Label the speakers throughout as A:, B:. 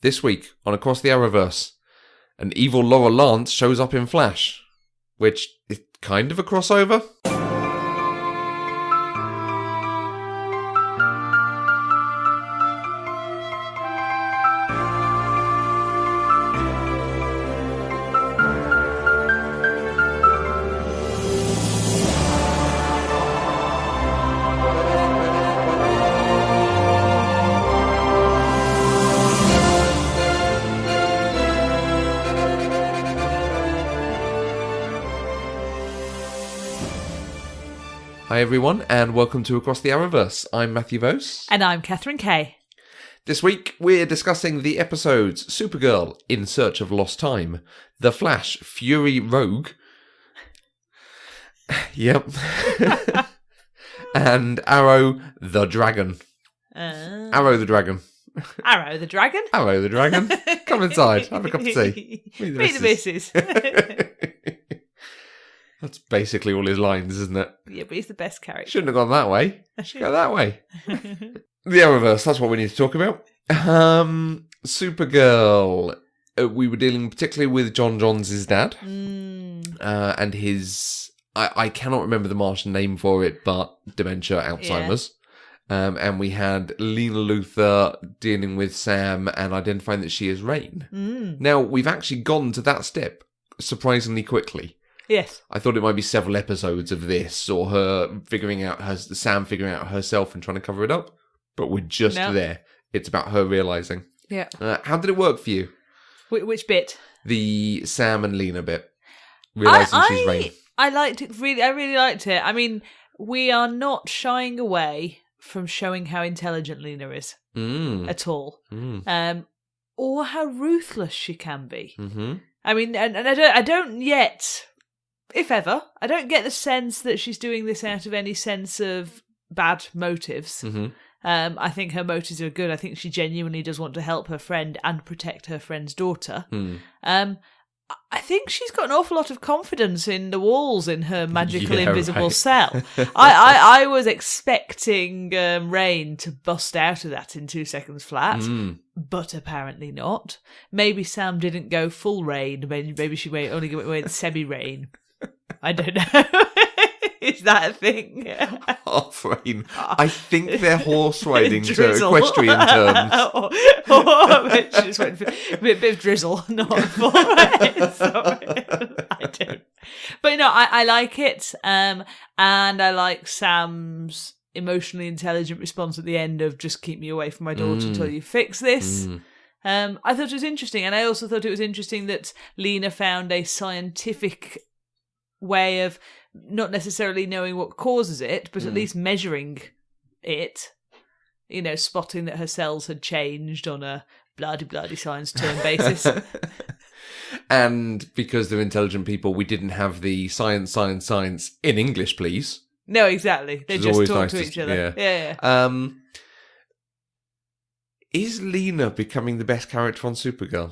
A: This week on Across the Arrowverse, an evil Laura Lance shows up in Flash, which is kind of a crossover. Hi everyone, and welcome to Across the Arrowverse. I'm Matthew Vose.
B: And I'm Catherine Kay.
A: This week, we're discussing the episodes Supergirl, In Search of Lost Time, The Flash, Fury Rogue, yep, and Arrow the Dragon. Arrow the Dragon.
B: Arrow the Dragon?
A: Arrow the Dragon. Come inside, have a cup of tea.
B: Meet the missus.
A: That's basically all his lines, isn't it?
B: Yeah, but he's the best character.
A: Shouldn't have gone that way. Should go that way. The Arrowverse, that's what we need to talk about. Supergirl. We were dealing particularly with John Johns' dad. And his... I cannot remember the Martian name for it, but dementia, Alzheimer's. Yeah. And we had Lena Luthor dealing with Sam and identifying that she is Rain. Now, we've actually gone to that step surprisingly quickly.
B: Yes.
A: I thought it might be several episodes of this, or Sam figuring out herself and trying to cover it up. But we're just there. It's about her realising.
B: Yeah.
A: How did it work for you?
B: Which bit?
A: The Sam and Lena bit. Realising she's Rain.
B: I liked it, really. I really liked it. I mean, we are not shying away from showing how intelligent Lena is at all. Or how ruthless she can be. Mm-hmm. I mean, and I don't yet... If ever, I don't get the sense that she's doing this out of any sense of bad motives. Mm-hmm. I think her motives are good. I think she genuinely does want to help her friend and protect her friend's daughter. I think she's got an awful lot of confidence in the walls in her magical invisible cell. I was expecting Rain to bust out of that in 2 seconds flat, but apparently not. Maybe Sam didn't go full Rain. Maybe she only went semi-Rain. I don't know. Is that a thing?
A: Half Rain. I think they're horse riding to equestrian terms.
B: or she just went for a bit of drizzle, not full Rain. Sorry. I don't. But I like it. And I like Sam's emotionally intelligent response at the end of just keep me away from my daughter until you fix this. I thought it was interesting. And I also thought it was interesting that Lena found a scientific way of not necessarily knowing what causes it, but at least measuring it, spotting that her cells had changed on a bloody science term basis.
A: And because they're intelligent people, we didn't have the science in English, please.
B: No, exactly. They just talk to each other. Yeah.
A: Is Lena becoming the best character on Supergirl?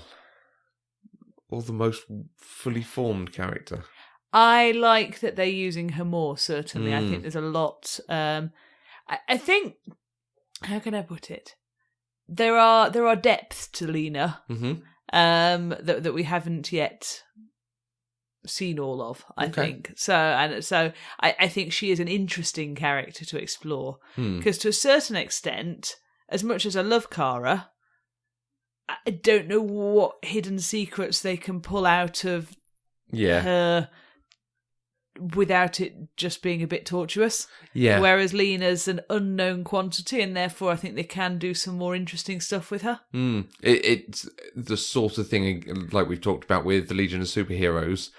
A: Or the most fully formed character?
B: I like that they're using her more, certainly. I think there's a lot... I think... How can I put it? There are depths to Lena that we haven't yet seen all of, I think. So I think she is an interesting character to explore. Because to a certain extent, as much as I love Kara, I don't know what hidden secrets they can pull out of her... without it just being a bit tortuous. Yeah. Whereas Lena's an unknown quantity, and therefore I think they can do some more interesting stuff with her.
A: It's the sort of thing, like we've talked about with the Legion of Superheroes,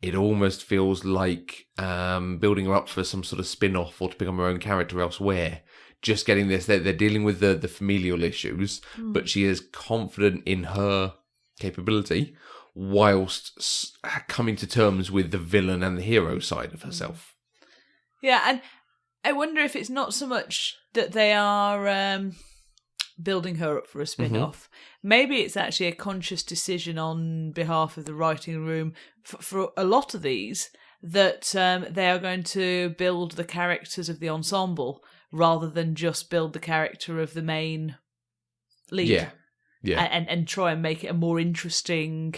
A: it almost feels like building her up for some sort of spin-off or to become her own character elsewhere. Just getting this, they're dealing with the familial issues, but she is confident in her capability, whilst coming to terms with the villain and the hero side of herself.
B: Yeah, and I wonder if it's not so much that they are building her up for a spin-off. Maybe it's actually a conscious decision on behalf of the writing room for a lot of these that they are going to build the characters of the ensemble rather than just build the character of the main lead. and try and make it a more interesting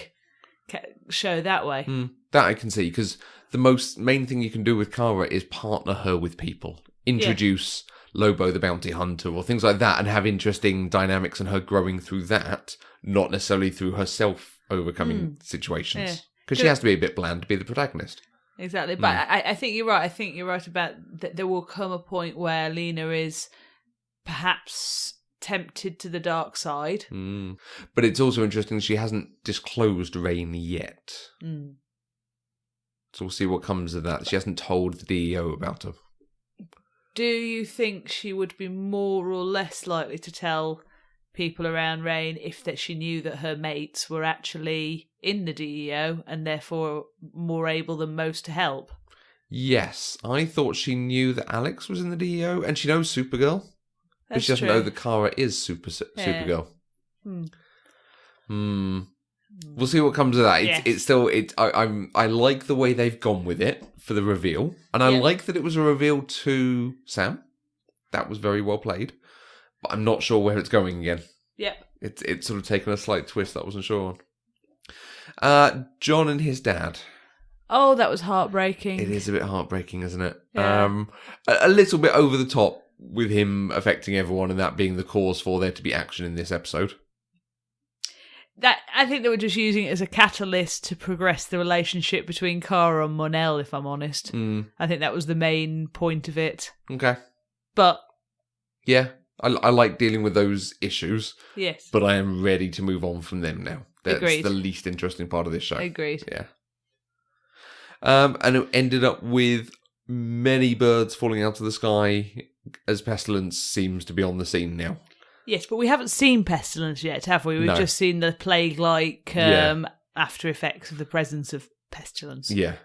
B: show that way.
A: That I can see, because the main thing you can do with Kara is partner her with people. Introduce Lobo the bounty hunter or things like that, and have interesting dynamics and her growing through that, not necessarily through herself overcoming situations. Because she has to be a bit bland to be the protagonist.
B: Exactly. But I think you're right. I think you're right about that there will come a point where Lena is perhaps tempted to the dark side.
A: But it's also interesting she hasn't disclosed Rain yet. So we'll see what comes of that. She hasn't told the DEO about her.
B: Do you think she would be more or less likely to tell people around Rain if that she knew that her mates were actually in the DEO and therefore more able than most to help?
A: Yes, I thought she knew that Alex was in the DEO, and she knows Supergirl, but she doesn't know that Kara is Supergirl. We'll see what comes of that. I like the way they've gone with it for the reveal, and I like that it was a reveal to Sam. That was very well played, but I'm not sure where it's going again. It's sort of taken a slight twist that I wasn't sure on. John and his dad.
B: Oh, that was heartbreaking.
A: It is a bit heartbreaking, isn't it?
B: Yeah.
A: A little bit over the top with him affecting everyone and that being the cause for there to be action in this episode.
B: That I think they were just using it as a catalyst to progress the relationship between Kara and Mon-El, if I'm honest. I think that was the main point of it.
A: Okay.
B: But...
A: yeah, I like dealing with those issues.
B: Yes.
A: But I am ready to move on from them now. That's
B: Agreed.
A: The least interesting part of this show.
B: Agreed.
A: Yeah. And it ended up with many birds falling out of the sky as Pestilence seems to be on the scene now.
B: Yes, but we haven't seen Pestilence yet, have we? We've just seen the plague-like after effects of the presence of Pestilence.
A: Yeah.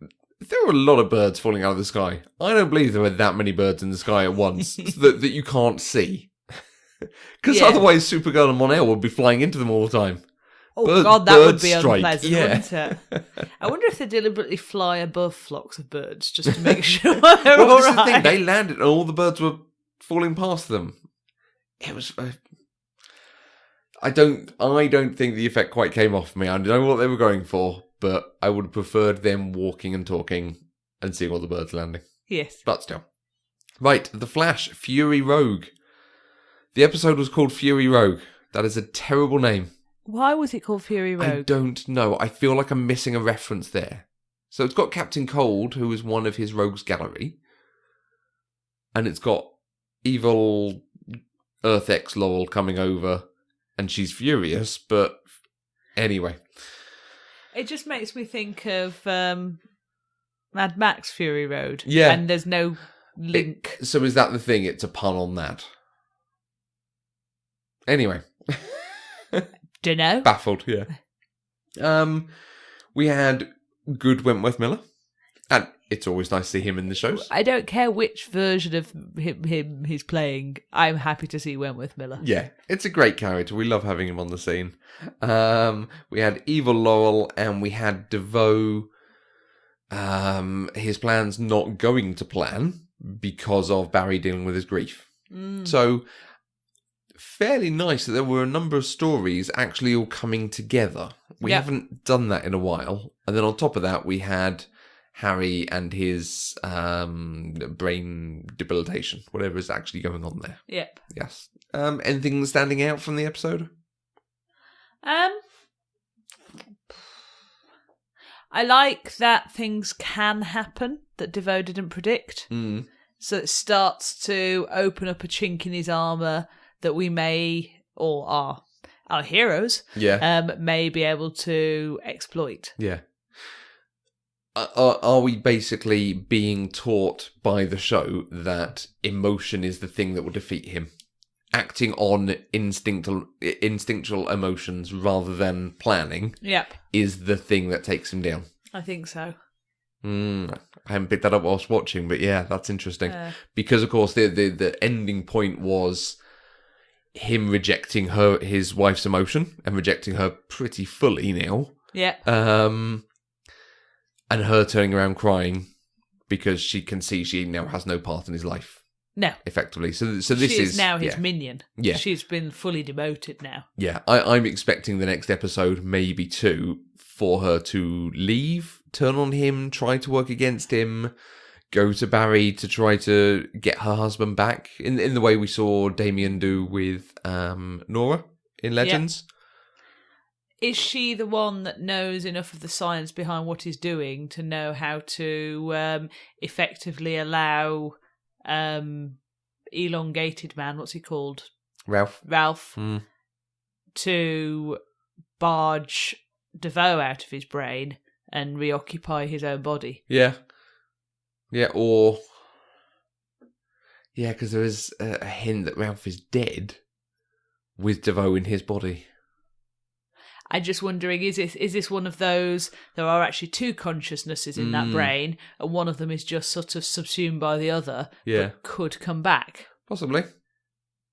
A: There were a lot of birds falling out of the sky. I don't believe there were that many birds in the sky at once that you can't see. Because otherwise Supergirl and Mon-El would be flying into them all the time.
B: Oh, God, that would be unpleasant, wouldn't it? I wonder if they deliberately fly above flocks of birds just to make sure they're all right.
A: The thing. They landed and all the birds were falling past them. It was... I don't think the effect quite came off me. I don't know what they were going for, but I would have preferred them walking and talking and seeing all the birds landing.
B: Yes.
A: But still. Right, The Flash, Fury Rogue. The episode was called Fury Rogue. That is a terrible name.
B: Why was it called Fury Rogue?
A: I don't know. I feel like I'm missing a reference there. So it's got Captain Cold, who is one of his rogues gallery. And it's got evil Earth X Laurel coming over. And she's furious, but anyway.
B: It just makes me think of Mad Max Fury Road.
A: Yeah.
B: And there's no link.
A: So is that the thing? It's a pun on that. Anyway.
B: Dunno.
A: Baffled, yeah. We had good Wentworth Miller. And it's always nice to see him in the shows.
B: I don't care which version of him he's playing. I'm happy to see Wentworth Miller.
A: Yeah, it's a great character. We love having him on the scene. We had Evil Laurel and we had DeVoe. His plan's not going to plan because of Barry dealing with his grief. So, fairly nice that there were a number of stories actually all coming together. We haven't done that in a while. And then on top of that, we had Harry and his brain debilitation, whatever is actually going on there.
B: Yep.
A: Yes. Anything standing out from the episode?
B: I like that things can happen that DeVoe didn't predict. So it starts to open up a chink in his armour that we may, or our heroes, may be able to exploit.
A: Yeah. Are we basically being taught by the show that emotion is the thing that will defeat him? Acting on instinctual emotions rather than planning is the thing that takes him down.
B: I think so.
A: I haven't picked that up whilst watching, but yeah, that's interesting. Because, of course, the ending point was him rejecting his wife's emotion and rejecting her pretty fully now.
B: Yeah.
A: And her turning around crying because she can see she now has no part in his life.
B: No.
A: Effectively. So this
B: she is now his minion.
A: Yeah.
B: She's been fully demoted now.
A: Yeah. I'm expecting the next episode, maybe 2, for her to leave, turn on him, try to work against him, go to Barry to try to get her husband back in the way we saw Damien do with Nora in Legends.
B: Yeah. Is she the one that knows enough of the science behind what he's doing to know how to effectively allow elongated man, what's he called?
A: Ralph.
B: To barge DeVoe out of his brain and reoccupy his own body.
A: Yeah. Yeah, or... Yeah, because there is a hint that Ralph is dead with DeVoe in his body.
B: I'm just wondering, is this one of those, there are actually 2 consciousnesses in that brain, and one of them is just sort of subsumed by the other, but could come back?
A: Possibly.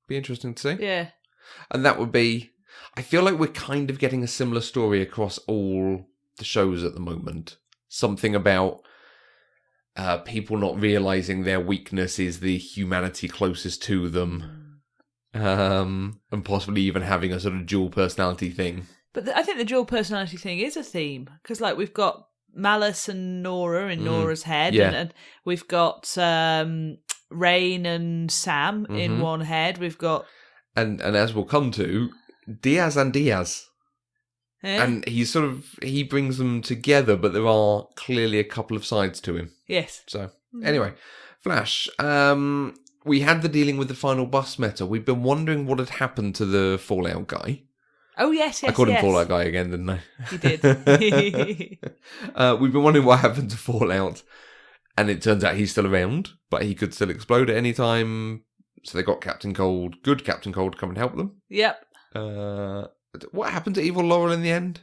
A: Be interesting to see.
B: Yeah.
A: And that would be... I feel like we're kind of getting a similar story across all the shows at the moment. Something about people not realising their weakness is the humanity closest to them. And possibly even having a sort of dual personality thing.
B: But I think the dual personality thing is a theme, because like we've got Malice and Nora in Nora's head, and we've got Rain and Sam in one head. We've got
A: and as we'll come to, Diaz and Diaz, and he brings them together, but there are clearly a couple of sides to him.
B: Yes.
A: So anyway, Flash. We had the dealing with the final bus meta. We've been wondering what had happened to the Fallout guy.
B: Oh, yes.
A: I called him Fallout Guy again, didn't I?
B: You did.
A: We've been wondering what happened to Fallout, and it turns out he's still around, but he could still explode at any time. So they got good Captain Cold, to come and help them.
B: Yep.
A: What happened to Evil Laurel in the end?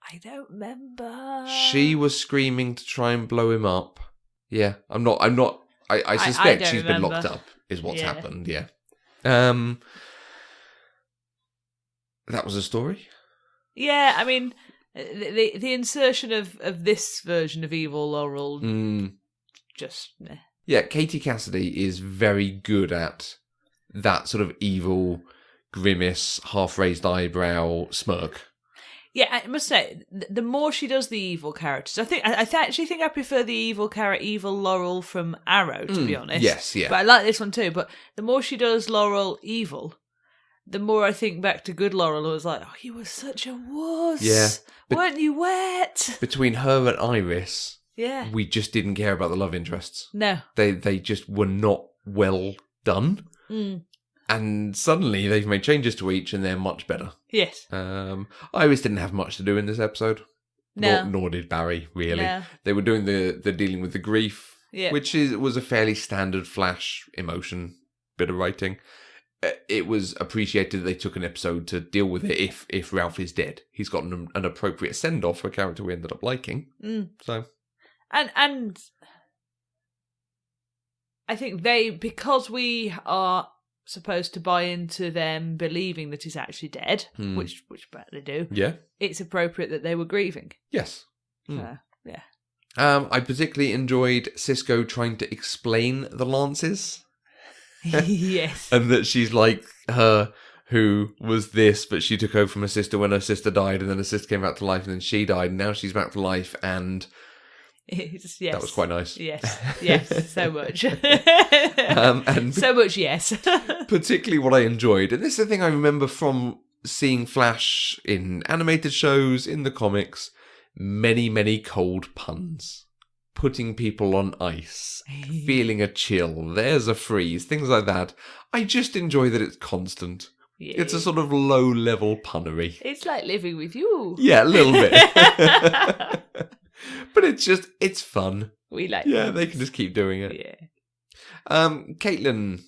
B: I don't remember.
A: She was screaming to try and blow him up. Yeah, I suspect she's been locked up, is what's happened, yeah. That was a story?
B: Yeah, I mean, the insertion of this version of Evil Laurel, just... Meh.
A: Yeah, Katie Cassidy is very good at that sort of evil, grimace, half-raised eyebrow smirk.
B: Yeah, I must say, the more she does the evil characters, I actually think I prefer the Evil Laurel from Arrow, to be honest.
A: Yes, yeah.
B: But I like this one too, but the more she does Laurel evil... the more I think back to good Laurel, I was like, oh, you were such a wuss.
A: Yeah.
B: Weren't you wet?
A: Between her and Iris,
B: we
A: just didn't care about the love interests.
B: No.
A: They just were not well done. And suddenly they've made changes to each and they're much better.
B: Yes.
A: Iris didn't have much to do in this episode.
B: No.
A: Nor did Barry, really.
B: No.
A: They were doing the dealing with the grief, which was a fairly standard Flash emotion bit of writing. It was appreciated that they took an episode to deal with it if Ralph is dead. He's got an appropriate send-off for a character we ended up liking. So,
B: And I think because we are supposed to buy into them believing that he's actually dead, which they do.
A: Yeah.
B: It's appropriate that they were grieving.
A: Yes.
B: So, yeah.
A: I particularly enjoyed Cisco trying to explain the Lances.
B: Yes.
A: And that she's like her who was this, but she took over from her sister when her sister died, and then her sister came back to life, and then she died, and now she's back to life, and that was quite nice.
B: Yes, so much.
A: And
B: so much, yes.
A: Particularly what I enjoyed, and this is the thing I remember from seeing Flash in animated shows, in the comics, many, many cold puns. Putting people on ice, feeling a chill, there's a freeze, things like that. I just enjoy that it's constant. Yeah. It's a sort of low-level punnery.
B: It's like living with you.
A: Yeah, a little bit. But it's fun.
B: We like
A: it. They can just keep doing it.
B: Yeah.
A: Caitlin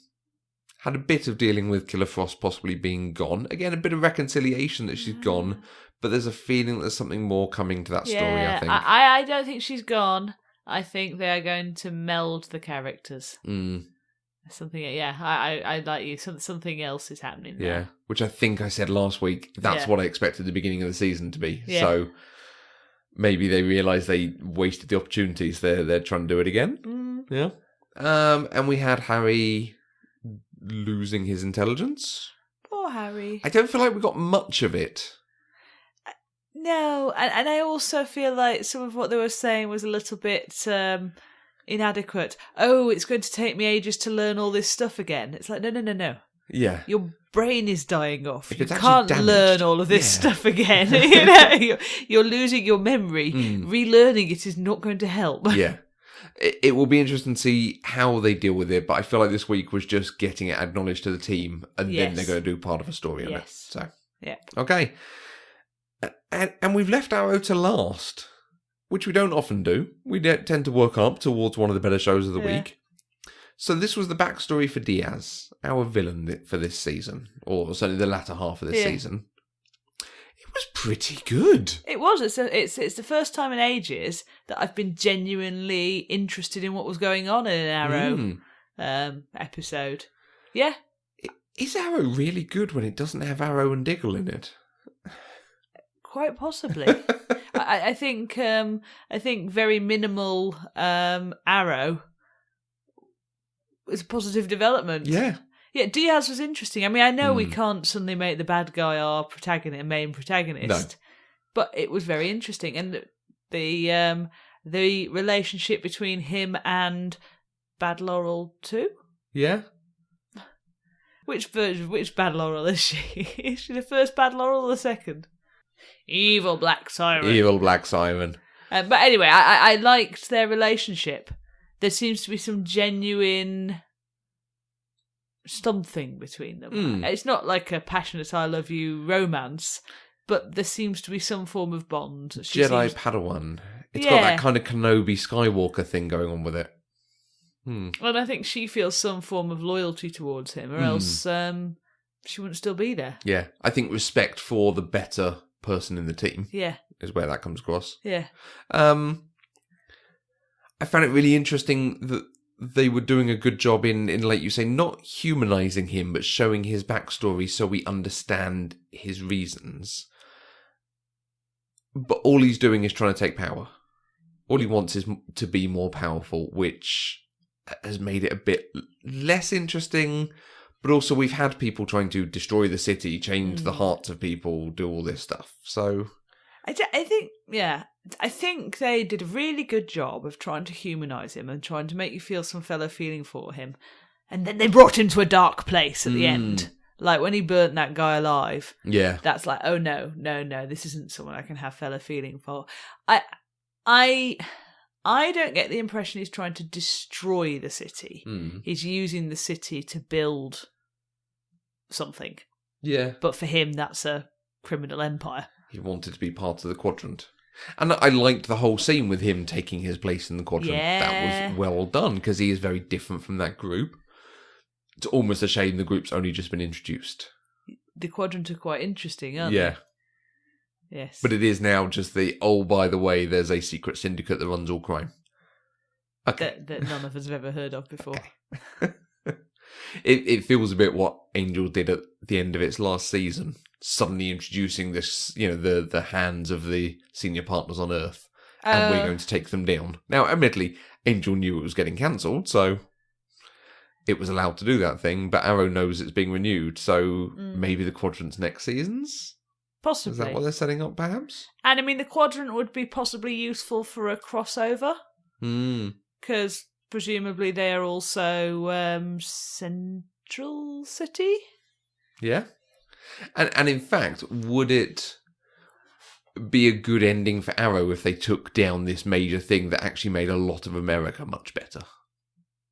A: had a bit of dealing with Killer Frost possibly being gone. Again, a bit of reconciliation that she's gone, but there's a feeling that there's something more coming to that story, I think.
B: I don't think she's gone. I think they are going to meld the characters. Something, I like you. Something else is happening there.
A: Yeah, which I think I said last week. That's what I expected the beginning of the season to be.
B: Yeah.
A: So maybe they realise they wasted the opportunities. They're trying to do it again. Yeah. And we had Harry losing his intelligence.
B: Poor Harry.
A: I don't feel like we got much of it.
B: No, and I also feel like some of what they were saying was a little bit inadequate. Oh, it's going to take me ages to learn all this stuff again. It's like, no.
A: Yeah.
B: Your brain is dying off.
A: If
B: You
A: it's actually
B: can't
A: damaged,
B: learn all of this stuff again. You're losing your memory. Relearning it is not going to help.
A: Yeah. It will be interesting to see how they deal with it, but I feel like this week was just getting it acknowledged to the team, and then they're going to do part of a story on it. So,
B: yeah.
A: Okay. And we've left Arrow to last, which we don't often do. We tend to work up towards one of the better shows of the week. So this was the backstory for Diaz, our villain for this season, or certainly the latter half of this season. It was pretty good.
B: It was. It's the first time in ages that I've been genuinely interested in what was going on in an Arrow episode. Yeah.
A: Is Arrow really good when it doesn't have Arrow and Diggle in it?
B: Quite possibly. I think very minimal Arrow was a positive development.
A: Yeah.
B: Yeah, Diaz was interesting. I mean, I know we can't suddenly make the bad guy our main protagonist, but it was very interesting. And the relationship between him and Bad Laurel too?
A: Yeah.
B: Which Bad Laurel is she? Is she the first Bad Laurel or the second? Evil Black Siren. But anyway, I liked their relationship. There seems to be some genuine something between them. It's not like a passionate I love you romance, but there seems to be some form of bond.
A: Padawan. It's got that kind of Kenobi Skywalker thing going on with it.
B: And I think she feels some form of loyalty towards him, or else she wouldn't still be there.
A: Yeah, I think respect for the better person in the team is where that comes across.
B: Yeah.
A: I found it really interesting that they were doing a good job in, like you say, not humanising him, but showing his backstory so we understand his reasons. But all he's doing is trying to take power. All he wants is to be more powerful, which has made it a bit less interesting. But also we've had people trying to destroy the city, change the hearts of people, do all this stuff. So
B: I think they did a really good job of trying to humanise him and trying to make you feel some fellow feeling for him. And then they brought him to a dark place at the end. Like when he burnt that guy alive. Yeah. That's like, oh no, this isn't someone I can have fellow feeling for. I don't get the impression he's trying to destroy the city. He's using the city to build something. Yeah. But for him, that's a criminal empire.
A: He wanted to be part of the Quadrant. And I liked the whole scene with him taking his place in the Quadrant. Yeah. That was well done, because he is very different from that group. It's almost a shame the group's only just been introduced.
B: The Quadrant are quite interesting, aren't they? Yes.
A: But it is now just by the way, there's a secret syndicate that runs all crime. Okay.
B: That none of us have ever heard of before.
A: Okay. It feels a bit what Angel did at the end of its last season, suddenly introducing this, the hands of the senior partners on Earth, and we're going to take them down. Now, admittedly, Angel knew it was getting cancelled, so it was allowed to do that thing, but Arrow knows it's being renewed, so maybe the Quadrant's next seasons?
B: Possibly.
A: Is that what they're setting up, perhaps?
B: And I mean, the Quadrant would be possibly useful for a crossover. Because presumably they are also Central City?
A: Yeah. And in fact, would it be a good ending for Arrow if they took down this major thing that actually made a lot of America much better?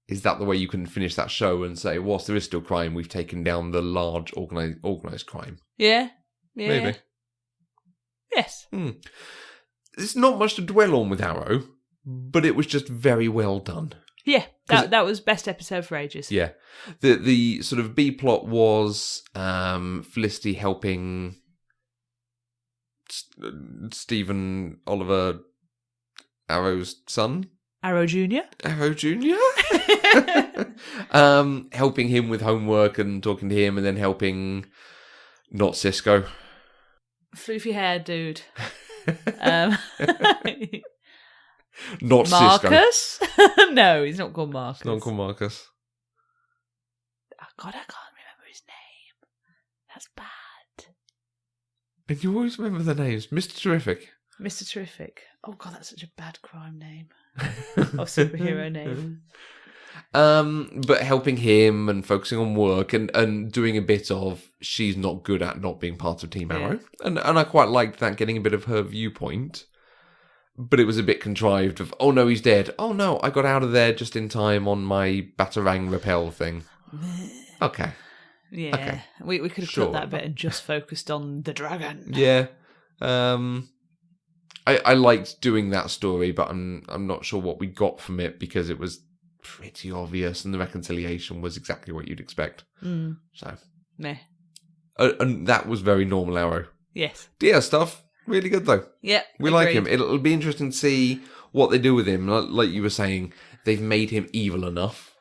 A: Is that the way you can finish that show and say, whilst there is still crime, we've taken down the large organised crime?
B: Yeah.
A: Maybe.
B: Yes.
A: There's not much to dwell on with Arrow, but it was just very well done.
B: Yeah, that was best episode for ages.
A: Yeah. The sort of B plot was Felicity helping Stephen Oliver, Arrow's son.
B: Arrow Jr.?
A: Arrow Jr.? Helping him with homework and talking to him, and then helping not Cisco.
B: Floofy hair dude.
A: Not Cisco.
B: Marcus? No, he's not called Marcus.
A: Not called Marcus.
B: Oh, God, I can't remember his name. That's bad.
A: And you always remember the names. Mr. Terrific.
B: Mr. Terrific. Oh, God, that's such a bad crime name. Or superhero name.
A: But helping him and focusing on work and doing a bit of she's not good at not being part of Team Arrow. Yeah. And I quite liked that, getting a bit of her viewpoint. But it was a bit contrived of, oh no, he's dead. Oh no, I got out of there just in time on my Batarang repel thing. Okay.
B: Yeah. Okay. We could have cut that bit and just focused on the dragon.
A: Yeah. I liked doing that story, but I'm not sure what we got from it because it was pretty obvious and the reconciliation was exactly what you'd expect. So.
B: Meh.
A: And that was very normal Arrow.
B: Yes.
A: Dia stuff. Really good, though.
B: Yeah,
A: we like him. It'll be interesting to see what they do with him. Like you were saying, they've made him evil enough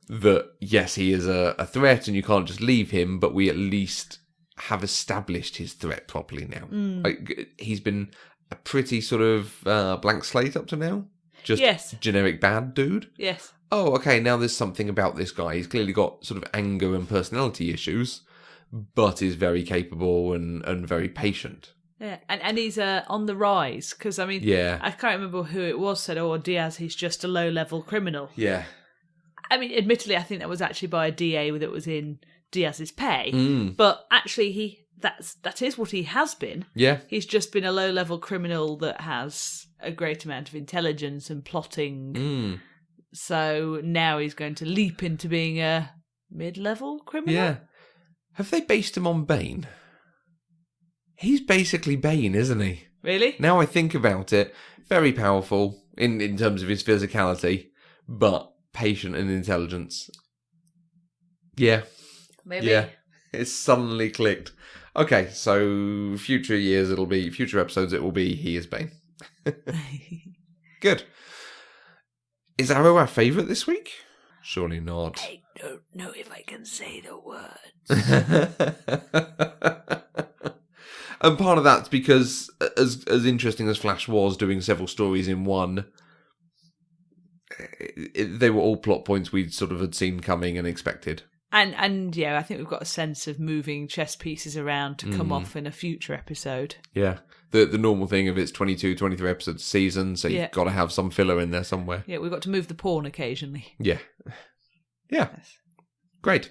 A: that, yes, he is a threat and you can't just leave him, but we at least have established his threat properly now. Like, he's been a pretty sort of blank slate up to now. Just generic bad dude.
B: Yes.
A: Oh, okay, now there's something about this guy. He's clearly got sort of anger and personality issues, but is very capable and very patient.
B: Yeah, and he's on the rise, because, I mean, I can't remember who it was said, Diaz, he's just a low-level criminal.
A: Yeah.
B: I mean, admittedly, I think that was actually by a DA that was in Diaz's pay, but actually that is what he has been.
A: Yeah.
B: He's just been a low-level criminal that has a great amount of intelligence and plotting, so now he's going to leap into being a mid-level criminal?
A: Yeah. Have they based him on Bane? He's basically Bane, isn't he?
B: Really?
A: Now I think about it, very powerful in terms of his physicality, but patient and intelligence. Yeah.
B: Maybe.
A: Yeah. It's suddenly clicked. Okay, so future episodes it will be he is Bane. Good. Is Arrow our favourite this week? Surely not.
B: I don't know if I can say the words.
A: And part of that's because, as interesting as Flash was doing several stories in one, they were all plot points we'd sort of had seen coming and expected.
B: And yeah, I think we've got a sense of moving chess pieces around to come off in a future episode.
A: Yeah. The normal thing of it's 22, 23 episodes a season, so you've got to have some filler in there somewhere.
B: Yeah, we've got to move the pawn occasionally.
A: Yeah. Yeah. Yes. Great.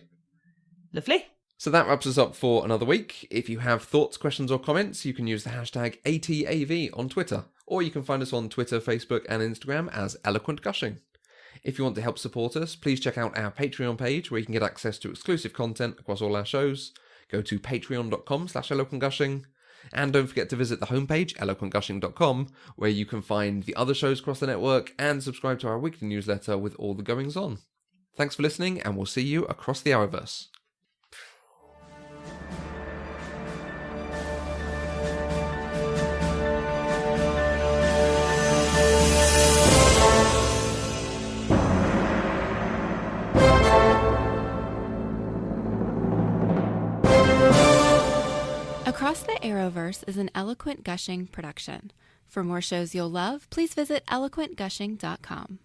B: Lovely.
A: So that wraps us up for another week. If you have thoughts, questions, or comments, you can use the hashtag ATAV on Twitter, or you can find us on Twitter, Facebook, and Instagram as Eloquent Gushing. If you want to help support us, please check out our Patreon page where you can get access to exclusive content across all our shows. Go to patreon.com/eloquentgushing. And don't forget to visit the homepage, eloquentgushing.com, where you can find the other shows across the network and subscribe to our weekly newsletter with all the goings on. Thanks for listening, and we'll see you across the Arrowverse.
C: Across the Arrowverse is an Eloquent Gushing production. For more shows you'll love, please visit eloquentgushing.com.